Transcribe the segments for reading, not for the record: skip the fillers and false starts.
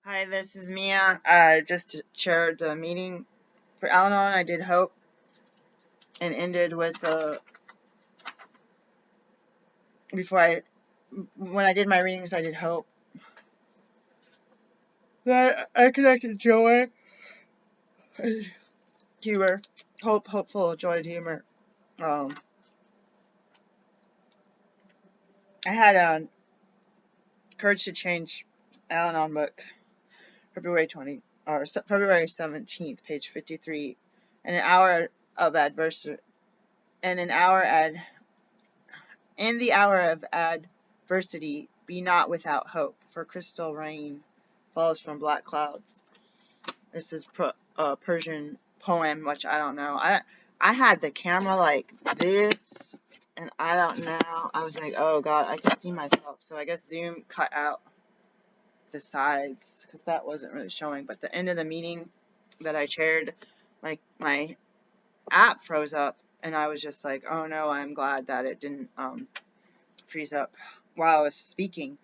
Hi, this is Mia. I just chaired the meeting for Al-Anon. I did hope and ended with when I did my readings, I did hope that I connected joy, humor, hopeful, joy, and humor. Um, I had a Courage to Change Al-Anon book, February 17th, page 53, and an hour of adversity, and an hour ad In the hour of adversity, be not without hope, for crystal rain falls from black clouds. This is a Persian poem, which I don't know. I had the camera like this, and I don't know. I was like, oh god, I can see myself. So I guess Zoom cut out the sides because that wasn't really showing. But the end of the meeting that I chaired, my app froze up, and I was just like, oh no, I'm glad that it didn't freeze up while I was speaking.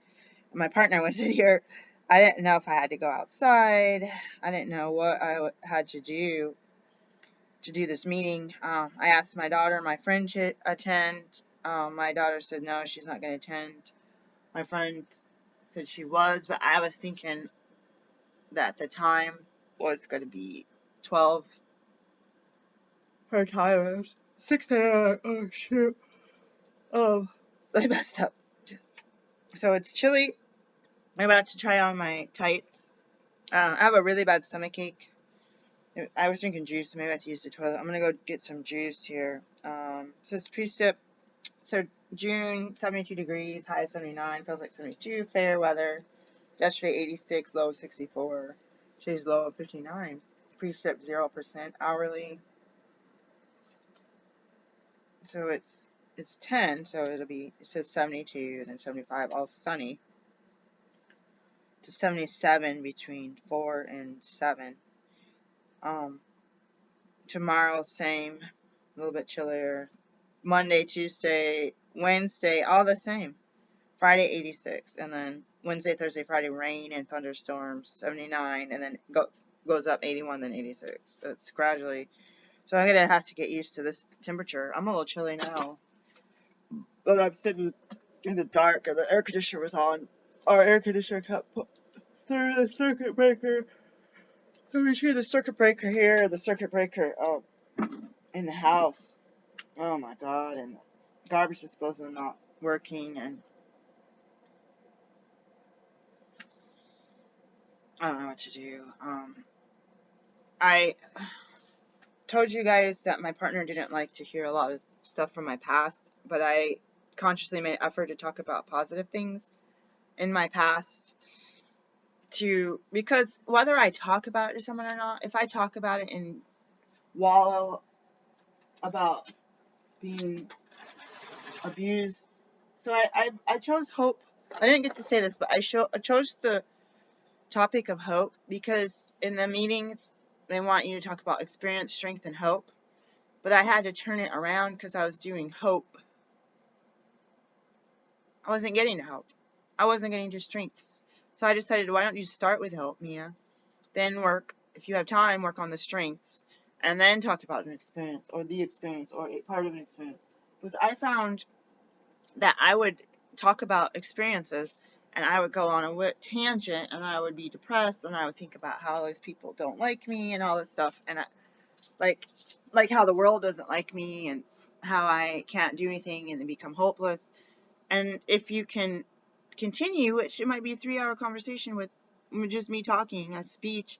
My partner was in here. I didn't know if I had to go outside. I didn't know what I had to do this meeting. I asked my daughter and my friend to attend. My daughter said no, she's not going to attend. My friend said she was, but I was thinking that the time was going to be 12. Her time was 6 a.m. Oh, shoot. Oh, I messed up. So it's chilly. I'm about to try on my tights. I have a really bad stomach ache. I was drinking juice, so maybe I have to use the toilet. I'm gonna go get some juice here. So it's precip. So June, 72 degrees, high 79, feels like 72. Fair weather. Yesterday 86, low 64. Today's low of 59. Precip 0% hourly. So it's 10, so it says 72 and then 75, all sunny. To 77 between 4 and 7. Tomorrow, same, a little bit chillier. Monday, Tuesday, Wednesday, all the same. Friday, 86, and then Wednesday, Thursday, Friday, rain and thunderstorms, 79, and then goes up 81, then 86. So it's gradually. So I'm gonna have to get used to this temperature. I'm a little chilly now, but I'm sitting in the dark, and the air conditioner was on. Our air conditioner kept through the circuit breaker. Let me see the circuit breaker here, the circuit breaker in the house. Oh my god, and the garbage disposal not working, and I don't know what to do. I told you guys that my partner didn't like to hear a lot of stuff from my past, but I consciously made an effort to talk about positive things in my past because whether I talk about it to someone or not, if I talk about it and wallow about being abused, so I chose hope. I didn't get to say this, but I chose the topic of hope because in the meetings they want you to talk about experience, strength, and hope. But I had to turn it around because I was doing hope. I wasn't getting to hope. I wasn't getting to strengths. So I decided, why don't you start with hope, Mia? Then if you have time, work on the strengths. And then talk about an experience or the experience or a part of an experience. Because I found that I would talk about experiences and I would go on a tangent and I would be depressed and I would think about how those people don't like me and all this stuff. And like like how the world doesn't like me and how I can't do anything and then become hopeless. And if you can continue, which it might be a 3-hour conversation with just me talking, a speech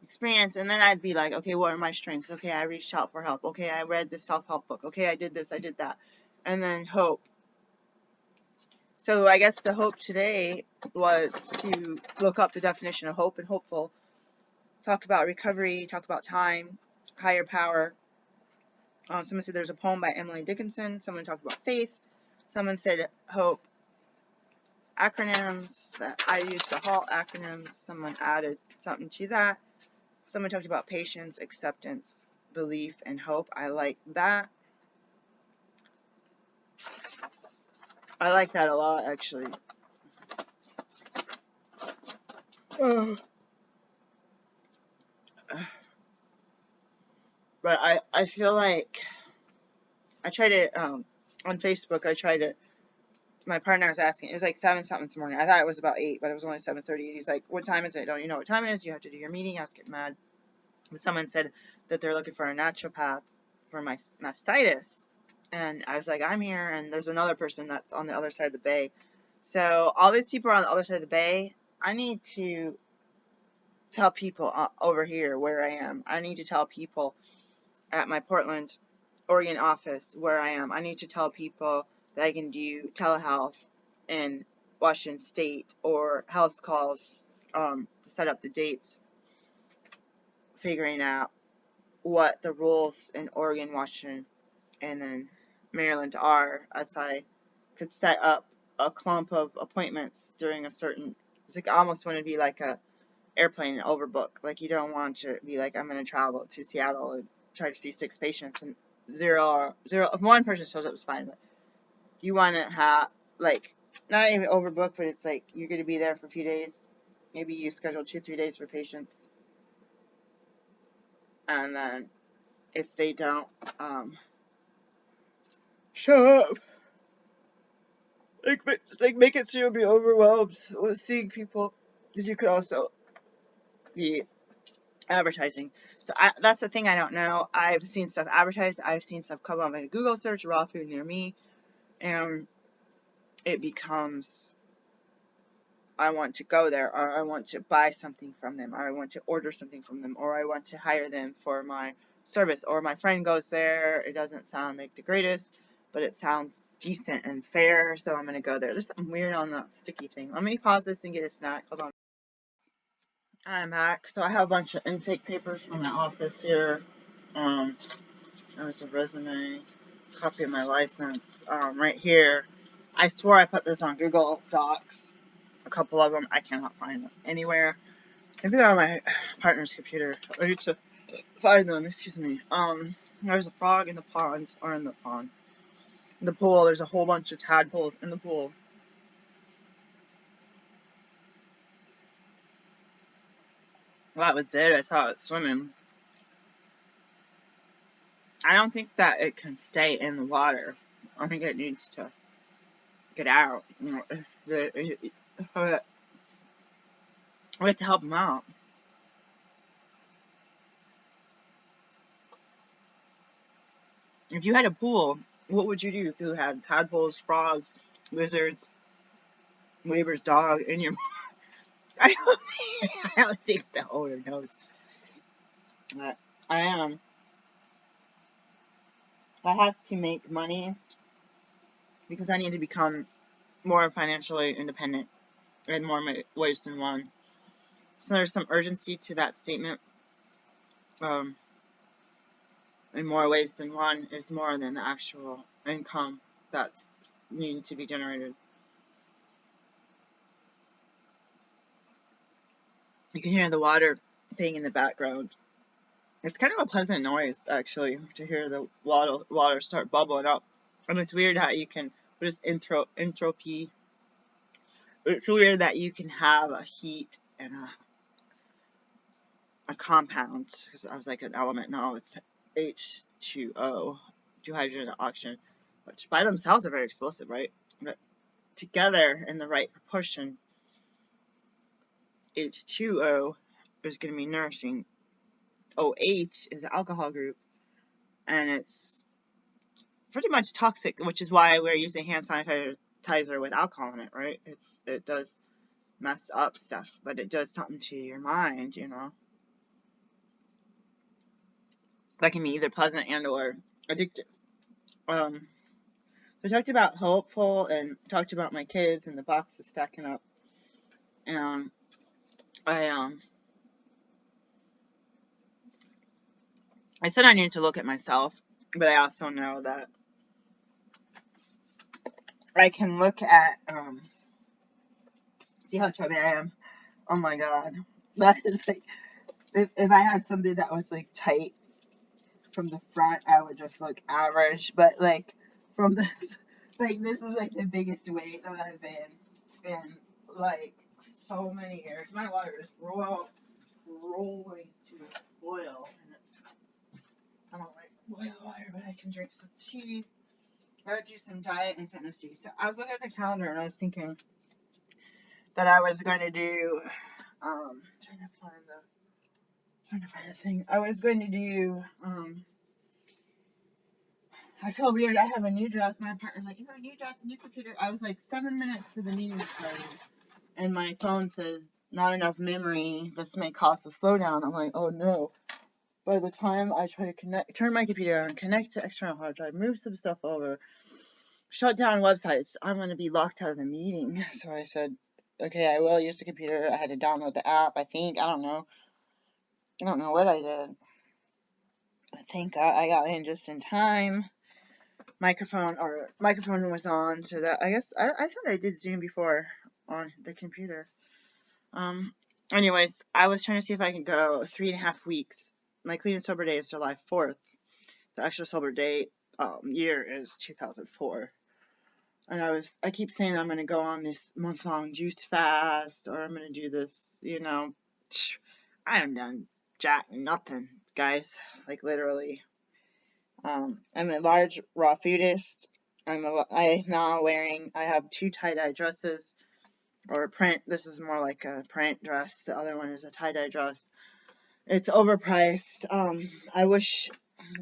experience, and then I'd be like, okay, what are my strengths? Okay, I reached out for help. Okay, I read this self-help book. Okay, I did this, I did that. And then hope. So I guess the hope today was to look up the definition of hope and hopeful, talk about recovery, talk about time, higher power. Someone said there's a poem by Emily Dickinson. Someone talked about faith. Someone said hope acronyms, that I used the HALT acronyms. Someone added something to that. Someone talked about patience, acceptance, belief, and hope. I like that. I like that a lot, actually. But I feel like I tried to on Facebook. My partner was asking. It was like 7 something this morning. I thought it was about 8, but it was only 7:30. And he's like, "What time is it? Don't you know what time it is? You have to do your meeting." I was getting mad. But someone said that they're looking for a naturopath for my mastitis, and I was like, "I'm here," and there's another person that's on the other side of the bay. So all these people are on the other side of the bay. I need to tell people over here where I am. I need to tell people at my Portland, Oregon office where I am. I need to tell people that I can do telehealth in Washington State or health calls to set up the dates, figuring out what the rules in Oregon, Washington, and then Maryland are, as I could set up a clump of appointments during a certain. It's like I almost want to be like a airplane and overbook. Like you don't want to be like I'm going to travel to Seattle and try to see 6 patients and zero. If one person shows up, it's fine. But you want to have like not even overbook, but it's like you're going to be there for a few days. Maybe you schedule 2-3 days for patients, and then if they don't show up, like make it so you'll be overwhelmed with seeing people, because you could also be advertising. So that's the thing I don't know. I've seen stuff advertised. I've seen stuff come up in a Google search, raw food near me, and it becomes I want to go there, or I want to buy something from them, or I want to order something from them, or I want to hire them for my service, or my friend goes there. It doesn't sound like the greatest, but it sounds decent and fair, so I'm going to go there. There's something weird on that sticky thing. Let me pause this and get a snack. Hold on. I'm back. So I have a bunch of intake papers from my office here. There's a resume, copy of my license, right here. I swore I put this on Google Docs. A couple of them, I cannot find them anywhere. Maybe they're on my partner's computer. I need to find them, excuse me. There's a frog in the pond, or in the pond. In the pool, there's a whole bunch of tadpoles in the pool. Well, it was dead, I saw it swimming. I don't think that it can stay in the water. I think it needs to get out. You know, we have to help them out. If you had a pool, what would you do if you had tadpoles, frogs, lizards, neighbor's dog in your? I don't think the owner knows. But I am. I have to make money because I need to become more financially independent in more ways than one. So there's some urgency to that statement. In more ways than one is more than the actual income that's needing to be generated. You can hear the water thing in the background. It's kind of a pleasant noise, actually, to hear the water start bubbling up. And it's weird how you can, what is entropy? It's weird that you can have a heat and a compound, because I was like an element, no, it's H2O, hydrogen oxygen, which by themselves are very explosive, right? But together in the right proportion, H2O is going to be nourishing. OH is the alcohol group, and it's pretty much toxic, which is why we're using hand sanitizer with alcohol in it, right? It does mess up stuff, but it does something to your mind, you know. That can be either pleasant and or addictive. So I talked about hopeful and talked about my kids and the boxes stacking up. And I said I needed to look at myself, but I also know that I can look at see how chubby I am. Oh my god. That is like if I had something that was like tight from the front, I would just look average. But like from the like this is like the biggest weight that I've been like so many errors. My water is rolling to boil, and I don't like boiled water, but I can drink some tea. I would do some diet and fitness tea. So I was looking at the calendar and I was thinking that I was going to do, trying to find the thing. I was going to do, I feel weird. I have a new dress. My partner's like, you have a new dress, a new computer. I was like 7 minutes to the meeting starting, and my phone says, not enough memory. This may cause a slowdown. I'm like, oh no. By the time I try to turn my computer on, connect to external hard drive, move some stuff over, shut down websites, I'm going to be locked out of the meeting. So I said, okay, I will use the computer. I had to download the app, I think. I don't know. I don't know what I did. I think I got in just in time. Microphone was on, so that I guess I thought I did Zoom before on the computer. Anyways, I was trying to see if I can go 3.5 weeks. My clean and sober day is July 4th. The extra sober day year is 2004. And I keep saying I'm gonna go on this month-long juice fast, or I'm gonna do this, I haven't done nothing, guys, like literally. I'm a large raw foodist. I have 2 tie-dye dresses, or a print. This is more like a print dress. The other one is a tie-dye dress. It's overpriced.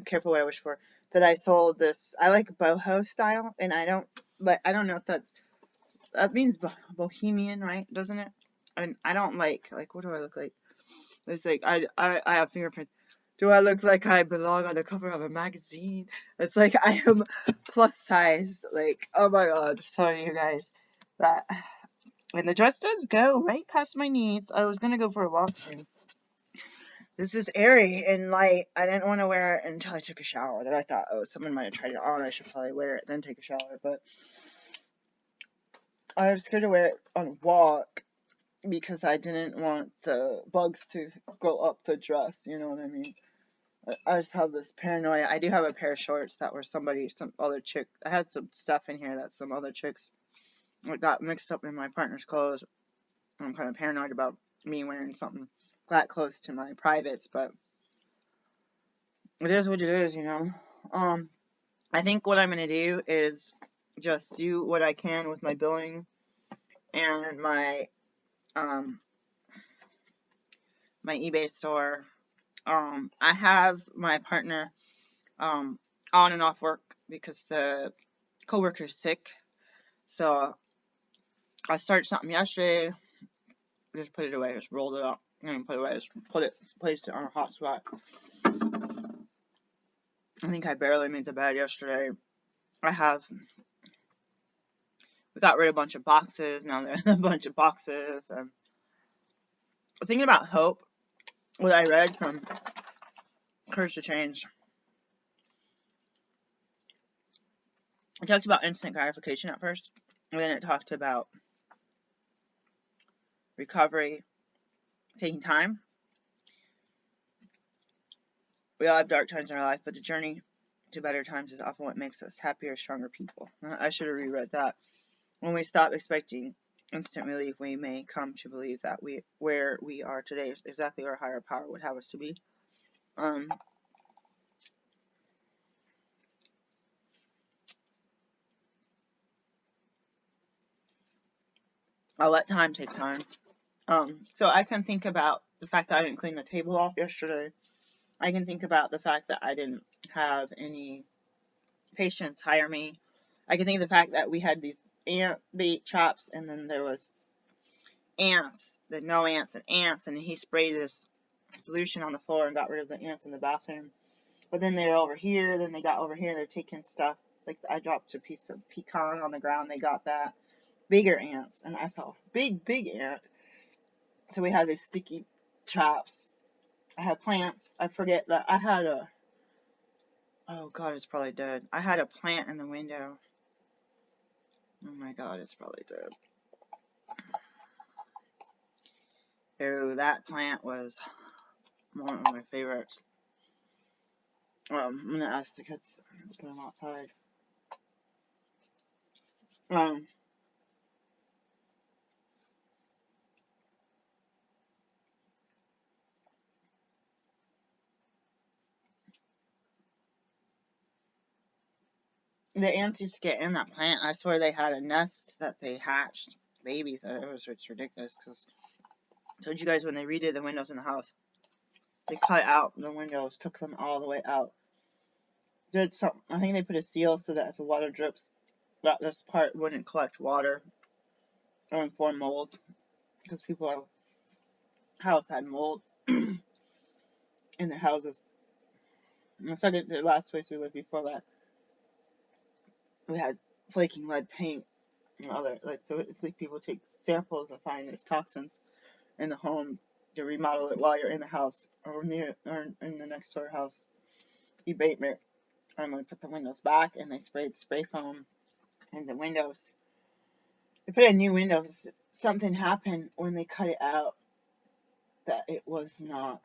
Careful what I wish for, that I sold this. I like boho style, and I don't know if that means bohemian, right? Doesn't it? And I don't like, what do I look like? It's like, I have fingerprints. Do I look like I belong on the cover of a magazine? It's like I am plus size. Like, oh my god, sorry you guys. And the dress does go right past my knees. I was gonna go for a walk. This is airy and light. I didn't want to wear it until I took a shower. Then I thought, oh, someone might have tried it on. I should probably wear it, then take a shower. But I was scared to wear it on a walk because I didn't want the bugs to go up the dress. You know what I mean? I just have this paranoia. I do have a pair of shorts that were some other chick. I had some stuff in here that some other chicks got mixed up in my partner's clothes. I'm kind of paranoid about me wearing something that close to my privates, but it is what it is, I think what I'm going to do is just do what I can with my billing and my eBay store. I have my partner on and off work because the coworker's sick. So I started something yesterday. Just put it away. Just rolled it up and put it away. Just placed it on a hot spot. I think I barely made the bed yesterday. We got rid of a bunch of boxes. Now there's a bunch of boxes. I was thinking about hope. What I read from Courage to Change. It talked about instant gratification at first, and then it talked about recovery, taking time. We all have dark times in our life, but the journey to better times is often what makes us happier, stronger people. I should have reread that. When we stop expecting instant relief, we may come to believe that where we are today is exactly where higher power would have us to be. I'll let time take time. So I can think about the fact that I didn't clean the table off yesterday. I can think about the fact that I didn't have any patients hire me. I can think of the fact that we had these ant bait traps, and then there was ants, no ants and ants, and he sprayed this solution on the floor and got rid of the ants in the bathroom. But then they're over here, then they got over here, they're taking stuff. Like I dropped a piece of pecan on the ground, they got that. Bigger ants, and I saw a big ant. So we had these sticky traps. I had plants. I forget that I had oh god, it's probably dead. I had a plant in the window. Oh my god, it's probably dead. Oh, that plant was one of my favorites. I'm gonna ask the kids to put them outside. the ants used to get in that plant. I swear they had a nest that they hatched babies. It's ridiculous. Because I told you guys when they redid the windows in the house, they cut out the windows, took them all the way out. Did some? I think they put a seal so that if the water drips, that this part wouldn't collect water or form mold. Because people house had mold in their houses. And the last place we lived before that, we had flaking lead paint and other, so it's like people take samples and find there's toxins in the home to remodel it while you're in the house or near or in the next door house abatement. I'm going to put the windows back, and they sprayed spray foam in the windows. They put in new windows. Something happened when they cut it out that it was not.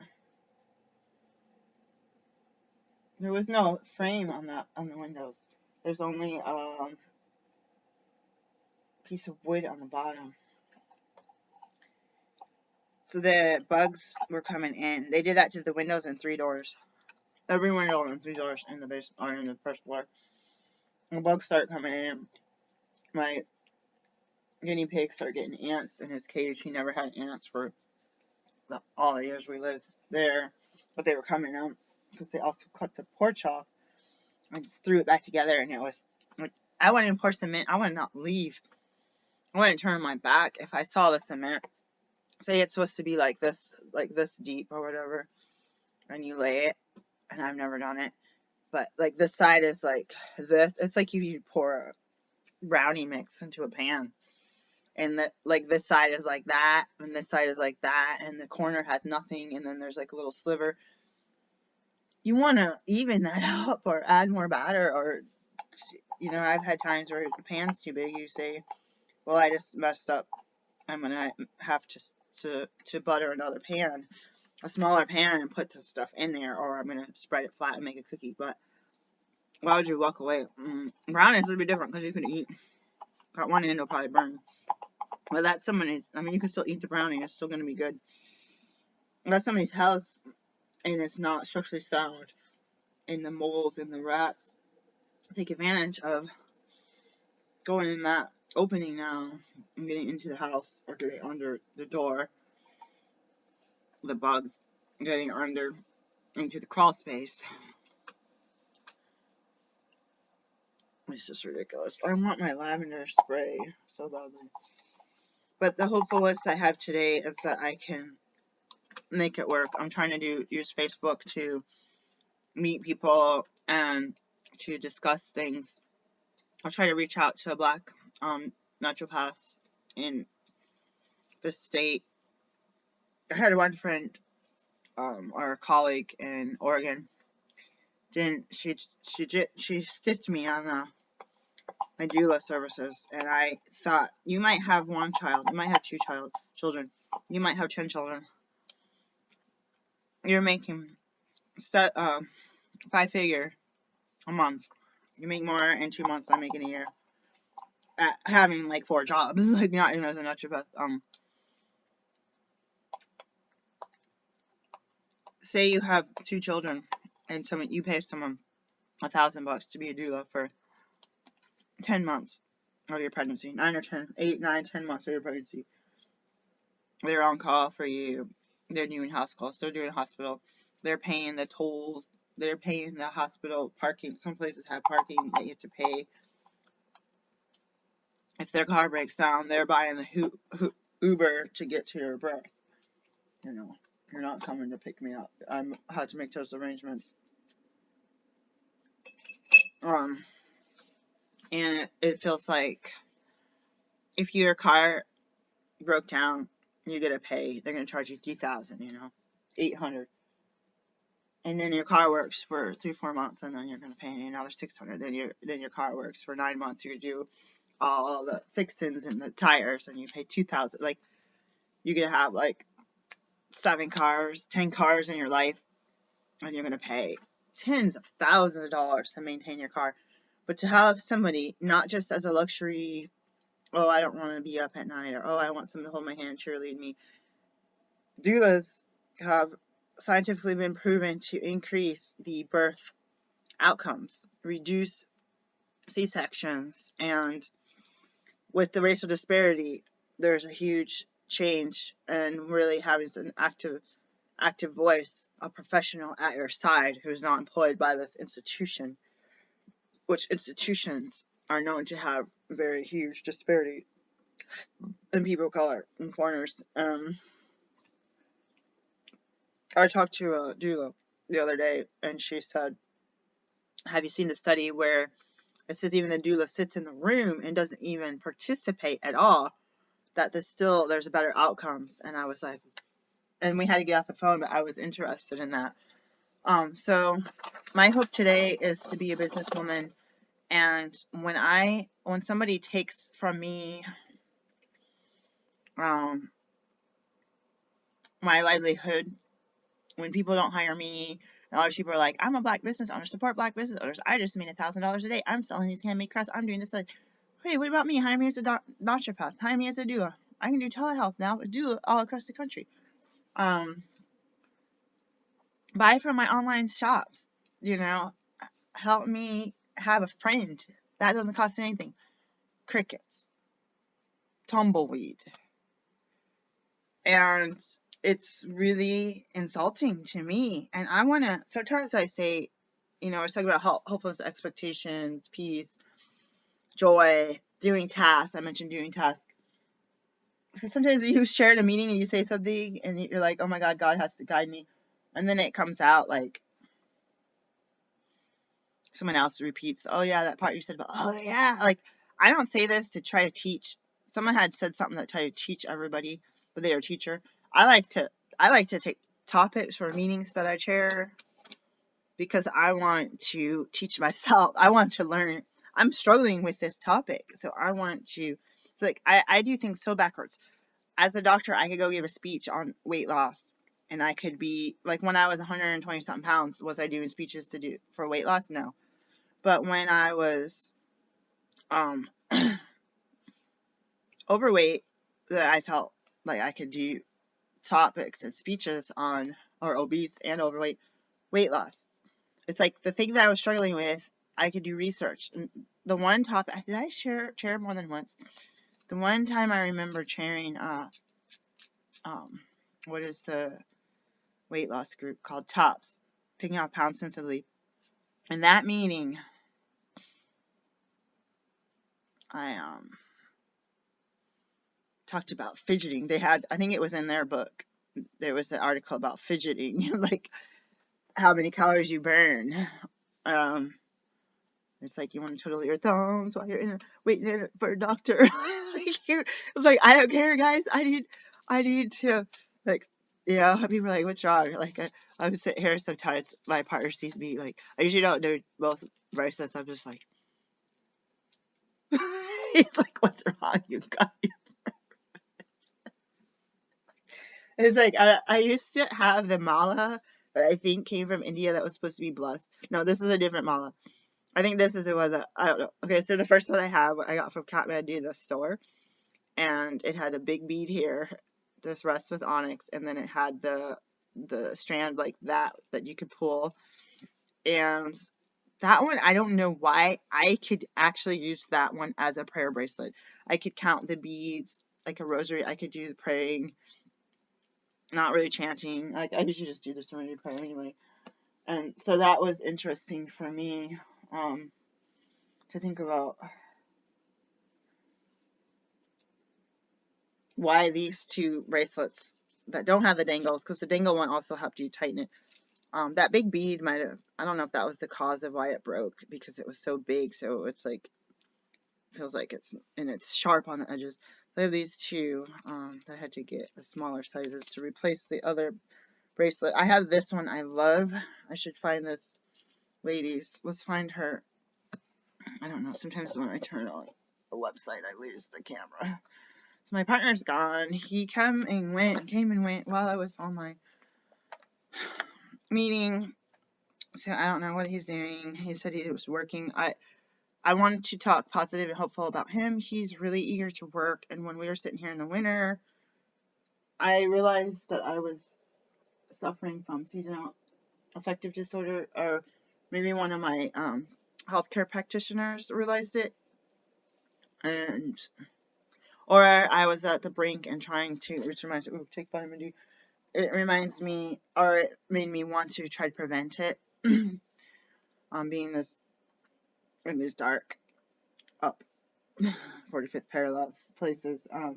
There was no frame on the windows. There's only a piece of wood on the bottom. So the bugs were coming in. They did that to the windows and 3 doors. Every window and 3 doors in the base or in the first floor. The bugs start coming in. My guinea pig started getting ants in his cage. He never had ants for all the years we lived there, but they were coming out because they also cut the porch off and threw it back together, and it was like, I wouldn't pour cement. I would not leave. I wouldn't turn my back if I saw the cement. Say it's supposed to be like this deep or whatever, and you lay it, and I've never done it, but like this side is like this. It's like you pour a brownie mix into a pan, and that like this side is like that, and this side is like that, and the corner has nothing, and then there's like a little sliver. You want to even that up or add more batter, or I've had times where the pan's too big. You say, well, I just messed up. I'm gonna have to butter another pan, a smaller pan, and put the stuff in there, or I'm gonna spread it flat and make a cookie. But why would you walk away? Brownies would be different because you could eat. Got one end will probably burn. But that's somebody's. I mean, you can still eat the brownie. It's still gonna be good. That's somebody's house, and it's not structurally sound. And the moles and the rats take advantage of going in that opening now and getting into the house or getting under the door. The bugs getting under into the crawl space. It's just ridiculous. I want my lavender spray so badly. But the hopefulness I have today is that I can make it work. I'm trying to use Facebook to meet people and to discuss things. I'll try to reach out to Black naturopaths in the state. I had one friend, or a colleague in Oregon. She stiffed me on my doula services, and I thought, you might have one child, you might have two children, you might have 10 children. You're making 5-figure a month. You make more in 2 months than I make in a year. At having like 4 jobs, like not even as a naturopath. Say you have 2 children, and you pay someone $1,000 to be a doula for 10 months of your pregnancy, 8, 9, 10 months of your pregnancy. They're on call for you. They're doing house calls. They're doing hospital. They're paying the tolls. They're paying the hospital parking. Some places have parking that you have to pay. If their car breaks down, they're buying the Uber to get to your birth. You're not coming to pick me up. I had to make those arrangements. And it feels like if your car broke down, you gotta pay. They're gonna charge you $3,000, $800, and then your car works for 3-4 months, and then you're gonna pay another $600. Then your car works for 9 months. You do all the fixings and the tires, and you pay $2,000. Like, you're gonna have like 7 cars, 10 cars in your life, and you're gonna pay tens of thousands of dollars to maintain your car. But to have somebody, not just as a luxury, oh, I don't want to be up at night, or oh, I want someone to hold my hand, cheerlead me. Doulas have scientifically been proven to increase the birth outcomes, reduce C-sections. And with the racial disparity, there's a huge change, and really having an active voice, a professional at your side who's not employed by this institution, which institutions are known to have very huge disparity in people of color and foreigners. I talked to a doula the other day, and she said, have you seen the study where it says even the doula sits in the room and doesn't even participate at all, that there's better outcomes? And I was like, and we had to get off the phone, but I was interested in that. So my hope today is to be a businesswoman, and when somebody takes from me my livelihood, when people don't hire me, and all these people are like, I'm a black business owner, support black business owners, I just made $1,000 a day, I'm selling these handmade crafts, I'm doing this. Like, hey, what about me? Hire me as a naturopath, hire me as a doula. I can do telehealth now, but doula all across the country. Buy from my online shops, help me have a friend. That doesn't cost anything. Crickets, tumbleweed. And it's really insulting to me. And sometimes I say, I was talking about hopeless expectations, peace, joy, doing tasks. I mentioned doing tasks. Sometimes you share in a meeting and you say something and you're like, oh my God, God has to guide me. And then it comes out like someone else repeats, oh yeah, that part you said about, oh yeah. Like, I don't say this to try to teach. Someone had said something that tried to teach everybody, but they are a teacher. I like to take topics for meetings that I chair because I want to teach myself. I want to learn. I'm struggling with this topic, so I want to. It's like I do things so backwards. As a doctor, I could go give a speech on weight loss, and I could be like, when I was 120 something pounds, was I doing speeches for weight loss? No. But when I was overweight, that I felt like I could do topics and speeches on, or obese and overweight, weight loss. It's like the thing that I was struggling with, I could do research. And the one topic, did I chair more than once? The one time I remember chairing, what is the weight loss group called? TOPS, taking off pounds sensibly. In that meeting, I talked about fidgeting. I think it was in their book, there was an article about fidgeting, like how many calories you burn. It's like you want to twiddle your thumbs while you're waiting for a doctor. It's like, I don't care, guys. I need to, like, people are like, what's wrong? Like, I would sit here sometimes. My partner sees me, like, I usually don't do both bracelets. I'm just like, he's like, what's wrong, you guys? It's like, I used to have the mala that I think came from India that was supposed to be blessed. No, this is a different mala. I think this is the one that, I don't know. Okay, so the first one I got from Kathmandu, the store, and it had a big bead here. This rest was onyx, and then it had the strand like that you could pull. And that one, I don't know why, I could actually use that one as a prayer bracelet. I could count the beads like a rosary. I could do the praying, not really chanting. Like, I usually just do the serenity prayer anyway. And so that was interesting for me, to think about why these two bracelets that don't have the dangles, because the dangle one also helped you tighten it. That big bead might have, I don't know if that was the cause of why it broke, because it was so big, so it's like, feels like it's sharp on the edges. So I have these two, I had to get the smaller sizes to replace the other bracelet. I have this one I love. I should find this lady's. Let's find her. I don't know, sometimes when I turn on a website, I lose the camera. So my partner's gone. He came and went while I was on my meeting. So I don't know what he's doing. He said he was working. I wanted to talk positive and hopeful about him. He's really eager to work. And when we were sitting here in the winter, I realized that I was suffering from seasonal affective disorder, or maybe one of my healthcare practitioners realized it, and or I was at the brink and trying to, which reminds me, take vitamin D. It reminds me, or it made me want to try to prevent it. Being this in these dark up 45th parallel places. I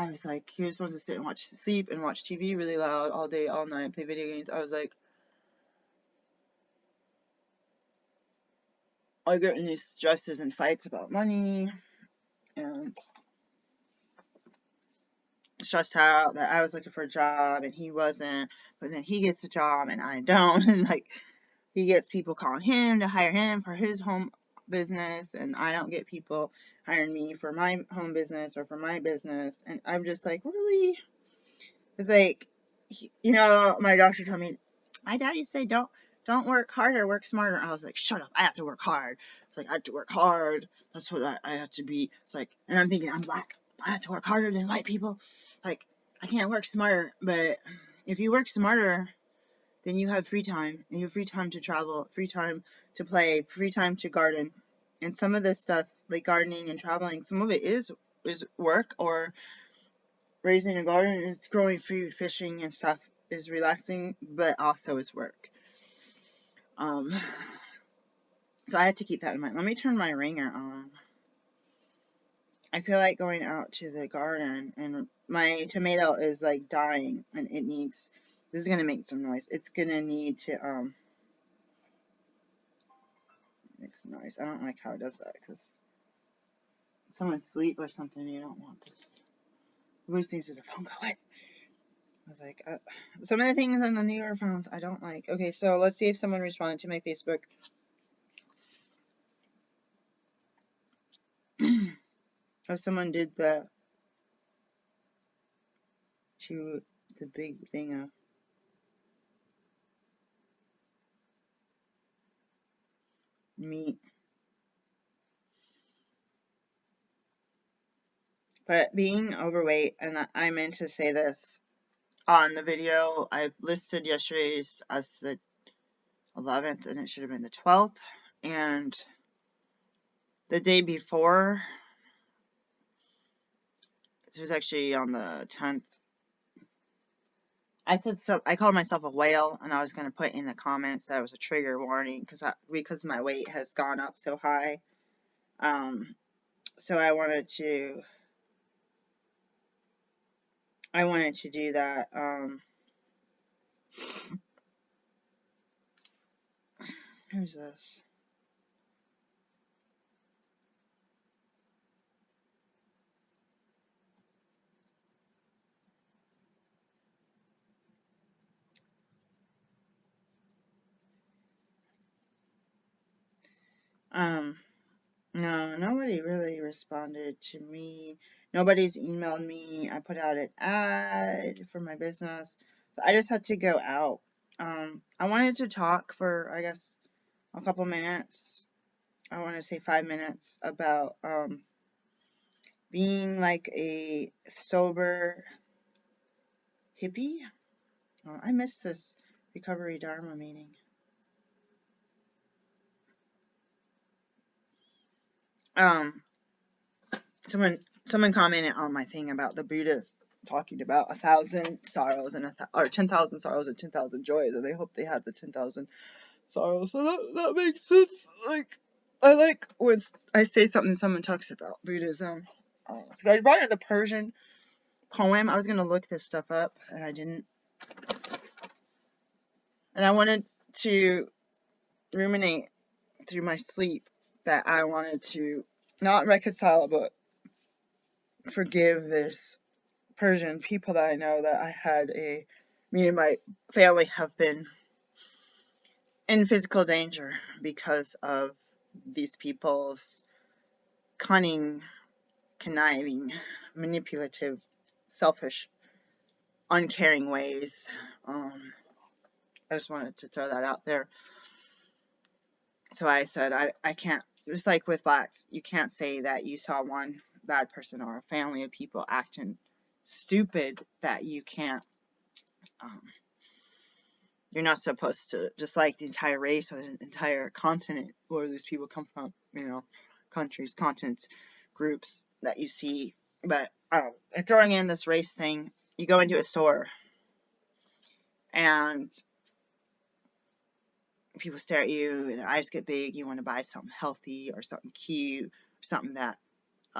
was like, he just wants to sit and sleep and watch TV really loud all day, all night, play video games. I was like, I get in these stresses and fights about money, and stressed out that I was looking for a job and he wasn't, but then he gets a job and I don't, and like he gets people calling him to hire him for his home business, and I don't get people hiring me for my home business or for my business, and I'm just like, really? It's like, my doctor told me, my dad used to say, don't work harder, work smarter. I was like, shut up, I have to work hard. It's like, I have to work hard. That's what I have to be. It's like, and I'm thinking, I'm black. I have to work harder than white people. Like, I can't work smarter. But if you work smarter, then you have free time. And you have free time to travel, free time to play, free time to garden. And some of this stuff, like gardening and traveling, some of it is work, or raising a garden is growing food, fishing and stuff is relaxing, but also is work. So I had to keep that in mind. Let me turn my ringer on. I feel like going out to the garden, and my tomato is like dying, and it needs, this is gonna make some noise. It's gonna need to make some noise. I don't like how it does that, because someone's asleep or something, you don't want this. Everybody thinks there's a phone call. What? I was like, some of the things on the newer phones I don't like. Okay, so let's see if someone responded to my Facebook. Oh, someone did to the big thing of meat. But being overweight, and I meant to say this on the video, I listed yesterday's as the 11th, and it should have been the 12th. And the day before, it was actually on the 10th. I said, so I called myself a whale, and I was going to put in the comments that it was a trigger warning because my weight has gone up so high. So I wanted to do that. Who's this? No, nobody really responded to me. Nobody's emailed me. I put out an ad for my business. I just had to go out. I wanted to talk for, I guess, a couple minutes. I want to say 5 minutes about being like a sober hippie. Oh, I missed this recovery Dharma meeting. Someone commented on my thing about the Buddhists talking about 1,000 sorrows or 10,000 sorrows and 10,000 joys, and they hope they had the 10,000 sorrows. So that makes sense. Like, I like when I say something someone talks about Buddhism. I brought in the Persian poem. I was gonna look this stuff up, and I didn't. And I wanted to ruminate through my sleep that I wanted to not reconcile, but forgive this Persian people that I know that me and my family have been in physical danger because of these people's cunning, conniving, manipulative, selfish, uncaring ways. I just wanted to throw that out there. So I said, I can't, just like with blacks, you can't say that you saw one bad person or a family of people acting stupid that you can't You're not supposed to, just like the entire race or the entire continent where these people come from, countries, continents, groups that you see. But throwing in this race thing, you go into a store and people stare at you, their eyes get big, you want to buy something healthy or something cute, or something that,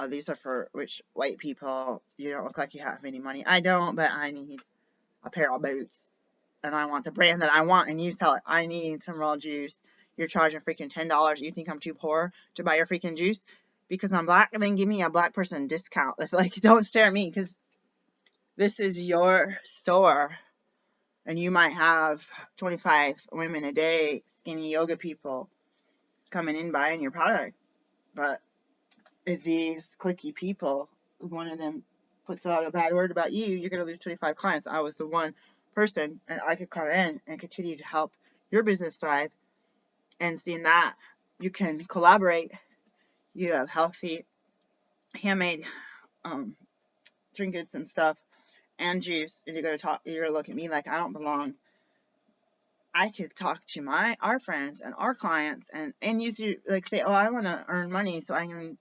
these are for rich white people, you don't look like you have any money. I don't, but I need a pair of boots. And I want the brand that I want, and you sell it. I need some raw juice. You're charging freaking $10. You think I'm too poor to buy your freaking juice because I'm black? And then give me a black person discount. Like, don't stare at me, because this is your store, and you might have 25 women a day, skinny yoga people, coming in buying your product. But if these cliquey people, one of them puts out a bad word about you, you're going to lose 25 clients. I was the one person, and I could come in and continue to help your business thrive. And seeing that you can collaborate, you have healthy handmade trinkets and stuff and juice, and you're gonna look at me like I don't belong. I could talk to our friends and our clients and use you, like, say, oh, I want to earn money so I can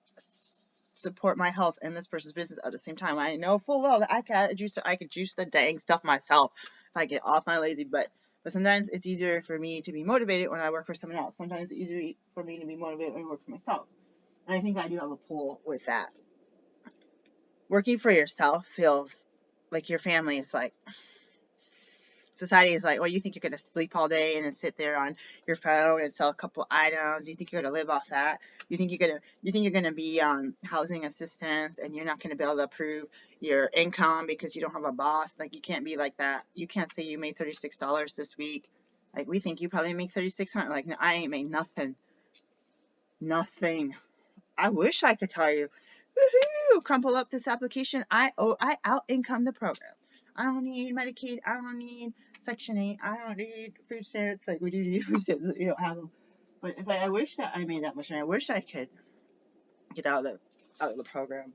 support my health and this person's business at the same time. I know full well that I could juice the dang stuff myself if I get off my lazy butt. But sometimes it's easier for me to be motivated when I work for someone else. Sometimes it's easier for me to be motivated when I work for myself. And I think I do have a pull with that. Working for yourself feels like your family is like, society is like, well, you think you're going to sleep all day and then sit there on your phone and sell a couple items? You think you're going to live off that? You think you're going to be on housing assistance and you're not going to be able to prove your income because you don't have a boss? Like, you can't be like that. You can't say you made $36 this week. Like, we think you probably make $3,600. Like, no, I ain't made nothing. Nothing. I wish I could tell you, woohoo, crumple up this application. I out income the program. I don't need Medicaid. I don't need Section 8. I don't need food stamps. Like, we do need food stamps. You don't have them. But it's like, I wish that I made that much, and I wish I could get out of the program.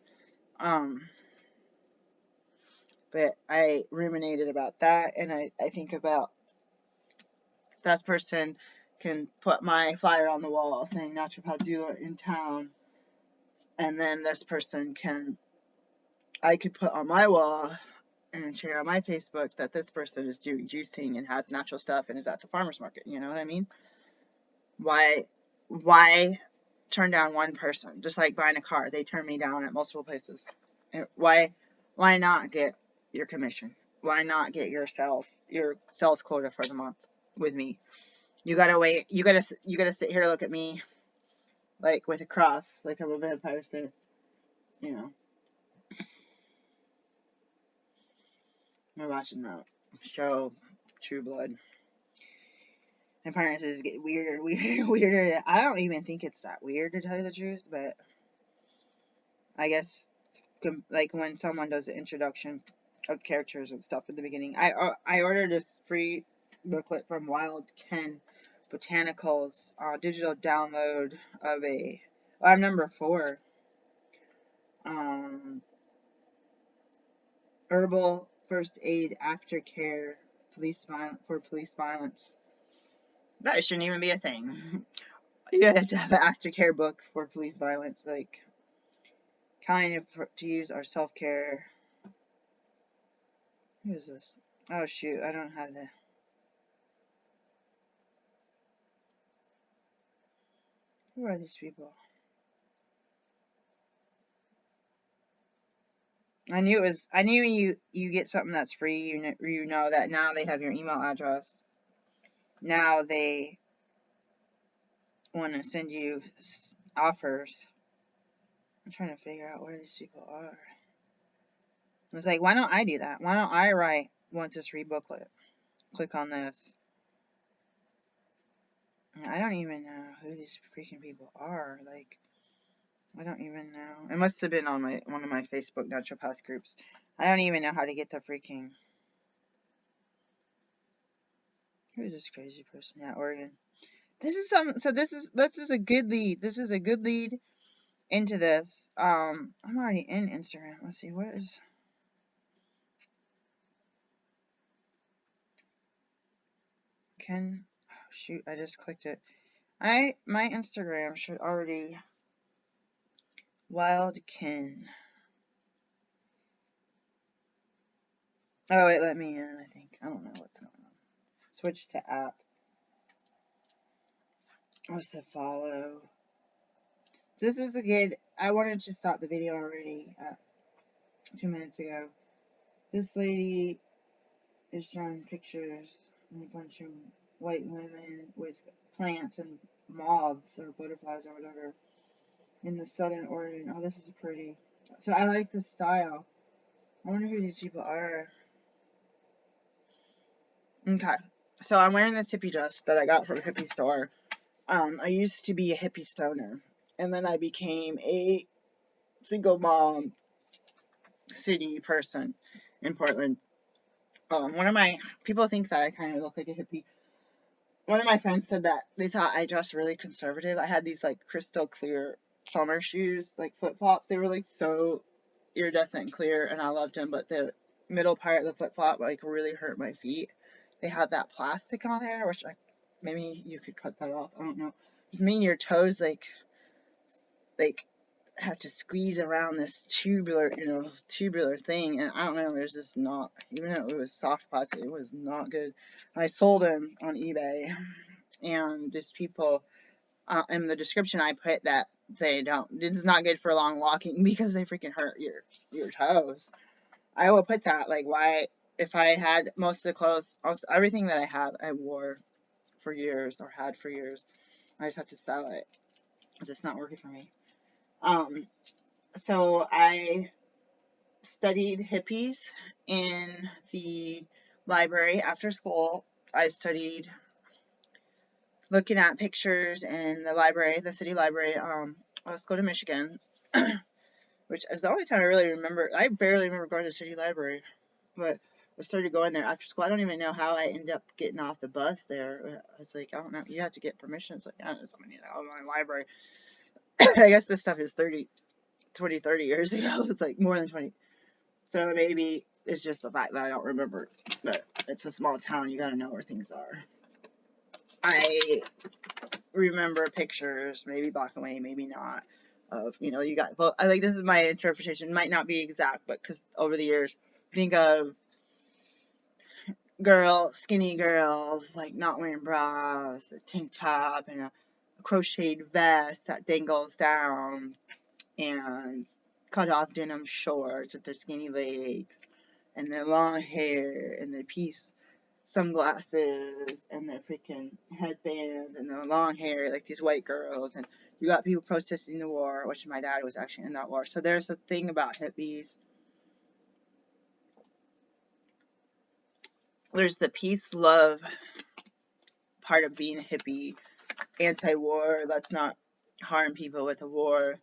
But I ruminated about that, and I think about that person can put my flyer on the wall saying naturopath doula in town, and then this person I could put on my wall and share on my Facebook that this person is doing juicing and has natural stuff and is at the farmer's market. You know what I mean? Why turn down one person? Just like buying a car, they turn me down at multiple places. And why not get your commission? Why not get your sales quota for the month with me? You gotta wait. You gotta sit here and look at me like with a cross, like I'm a vampire. So, you know, we're watching that show, True Blood. And appearances get weirder and weirder and weirder. I don't even think it's that weird, to tell you the truth, but I guess, like, when someone does the introduction of characters and stuff at the beginning, I ordered this free booklet from Wild Ken Botanicals, digital download of I'm number 4, herbal first aid aftercare for police violence. That shouldn't even be a thing. You have to have an aftercare book for police violence, like kind to use our self-care. Who is this? Oh shoot, I don't have the. Who are these people? I knew you get something that's free, you know that now they have your email address. Now they want to send you offers. I'm trying to figure out where these people are. It's like, why don't I do that? Why don't I want this free booklet? Click on this. I don't even know who these freaking people are. Like, I don't even know. It must have been on one of my Facebook naturopath groups. I don't even know how to get the freaking. Who is this crazy person? Yeah, Oregon. This is a good lead. This is a good lead into this. I'm already in Instagram. Let's see, what is. Wildkin. Oh, shoot, I just clicked it. My Instagram should already Wildkin. Oh, it let me in, I think. I don't know what's going on. Switch to app. What's to follow? This is a good. I wanted to stop the video already 2 minutes ago. This lady is showing pictures of a bunch of white women with plants and moths or butterflies or whatever in the southern Oregon. Oh, this is pretty. So I like this style. I wonder who these people are. Okay. So I'm wearing this hippie dress that I got from a hippie store. I used to be a hippie stoner, and then I became a single mom city person in Portland. One of my people think that I kind of look like a hippie. One of my friends said that they thought I dressed really conservative. I had these like crystal clear summer shoes, like flip flops. They were like so iridescent and clear, and I loved them. But the middle part of the flip flop like really hurt my feet. They had that plastic on there, which maybe you could cut that off. I don't know. Just mean your toes like have to squeeze around this tubular thing, and I don't know, there's just not, even though it was soft plastic, it was not good. I sold them on eBay, and these people, in the description I put that this is not good for long walking because they freaking hurt your toes. I will put that, like, why, if I had most of the clothes, everything that I had, I wore for years, or had for years. I just have to sell it. It's just not working for me. So I studied hippies in the library after school. I studied looking at pictures in the library, the city library. Let's go to Michigan, which is the only time I really remember. I barely remember going to the city library, but I started going there after school. I don't even know how I ended up getting off the bus there. It's like, I don't know. You have to get permission. It's like, I don't know, somebody in the online library. I guess this stuff is 30 years ago. It's like more than 20. So maybe it's just the fact that I don't remember. But it's a small town. You gotta know where things are. I remember pictures, maybe black and white, maybe not. Of, you got. Well, I like, this is my interpretation. It might not be exact, but because over the years, think of skinny girls, like not wearing bras, a tank top, and a crocheted vest that dangles down, and cut off denim shorts with their skinny legs, and their long hair, and their piece sunglasses, and their freaking headbands, and their long hair, like these white girls. And you got people protesting the war, which my dad was actually in that war. So there's a thing about hippies. There's the peace, love part of being a hippie, anti-war, let's not harm people with a war.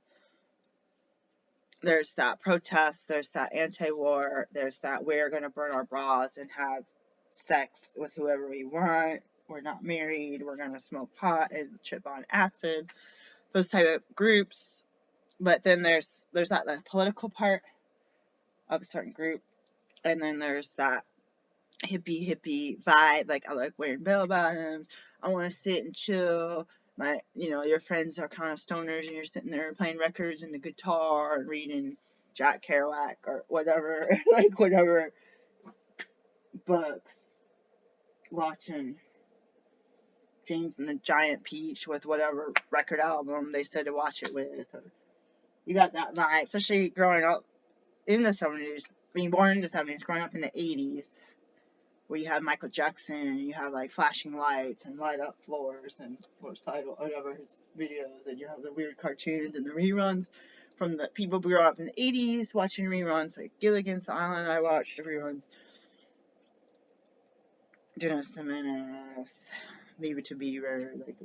There's that protest, there's that anti-war, there's that we're going to burn our bras and have sex with whoever we want, we're not married, we're going to smoke pot and chip on acid, those type of groups. But then there's that the political part of a certain group, and then there's that hippie vibe, like I like wearing bell bottoms, I want to sit and chill. Your friends are kind of stoners, and you're sitting there playing records and the guitar and reading Jack Kerouac or whatever, like whatever books, watching James and the Giant Peach with whatever record album they said to watch it with. You got that vibe, especially growing up in the 70s, being born in the 70s, growing up in the 80s, where you have Michael Jackson, you have like flashing lights and light up floors and whatever his videos, and you have the weird cartoons and the reruns from the people who grew up in the 80s watching reruns, like Gilligan's Island. I watched the reruns. Dennis the Menace, Leave It to Beaver, like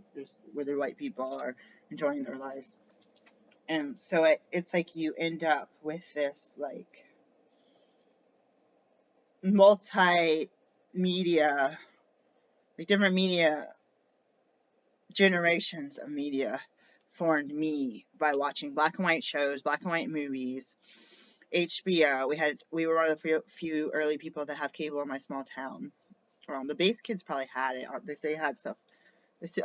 where the white people are enjoying their lives. And so it's like you end up with this like multimedia, like different media, generations of media formed me by watching black and white shows, black and white movies, HBO. We were one of the few early people that have cable in my small town. from. The base kids probably had it. They had stuff.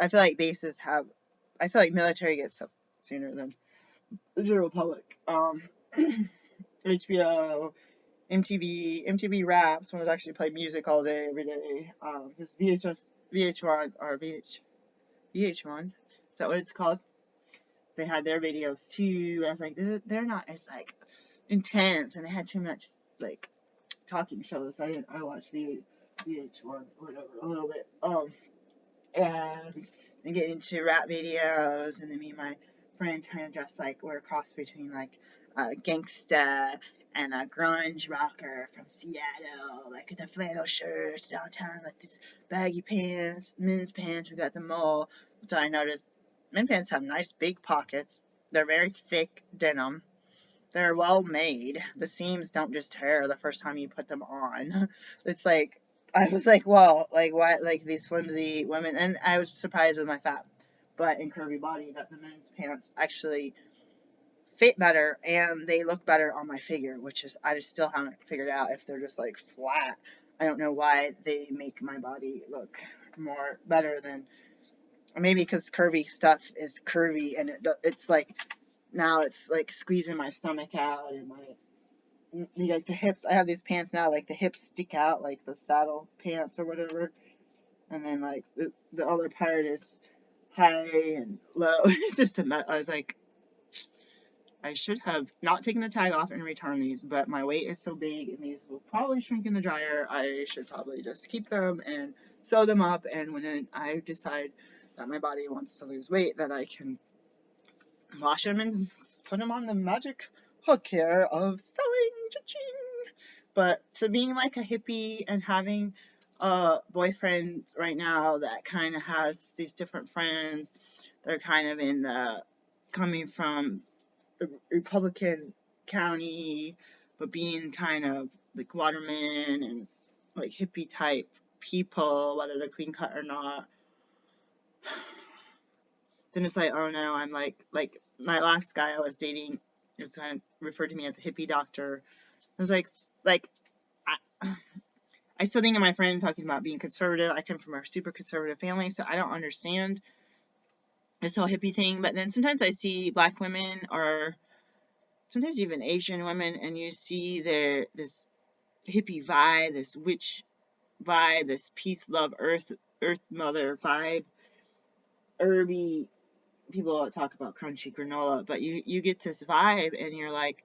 I feel like bases have. I feel like military gets stuff sooner than the general public. HBO, MTV Raps, when it actually played music all day, every day. This VH1, or VH1, is that what it's called? They had their videos too. I was like, they're not as like intense, and they had too much like talking shows. I watched VH1 or whatever a little bit. And get into rap videos, and then me and my friend kind of just like we're a cross between like a gangsta and a grunge rocker from Seattle, like with the flannel shirts downtown, like these baggy pants, men's pants. We got them all. So I noticed men's pants have nice big pockets. They're very thick denim. They're well made. The seams don't just tear the first time you put them on. It's like I was like, whoa, like what? Like these flimsy women, and I was surprised with my fat butt and curvy body that the men's pants actually fit better and they look better on my figure, which is I just still haven't figured out if they're just like flat. I don't know why they make my body look more better than maybe because curvy stuff is curvy and it's like now it's like squeezing my stomach out and like the hips. I have these pants now, like the hips stick out, like the saddle pants or whatever. And then like the other part is high and low. It's just a mess. I was like, I should have not taken the tag off and returned these, but my weight is so big and these will probably shrink in the dryer. I should probably just keep them and sew them up. And when I decide that my body wants to lose weight, that I can wash them and put them on the magic hook here of sewing. Cha-ching. But to being like a hippie and having a boyfriend right now that kind of has these different friends, they're kind of in the coming from a Republican county, but being kind of like watermen and like hippie type people, whether they're clean cut or not. Then it's like, oh no, I'm like my last guy I was dating was kind of referred to me as a hippie doctor. I was like I still think of my friend talking about being conservative. I come from a super conservative family, so I don't understand this whole hippie thing. But then sometimes I see black women or sometimes even Asian women, and you see this hippie vibe, this witch vibe, this peace, love, earth mother vibe, herby. People talk about crunchy granola, but you get this vibe, and you're like,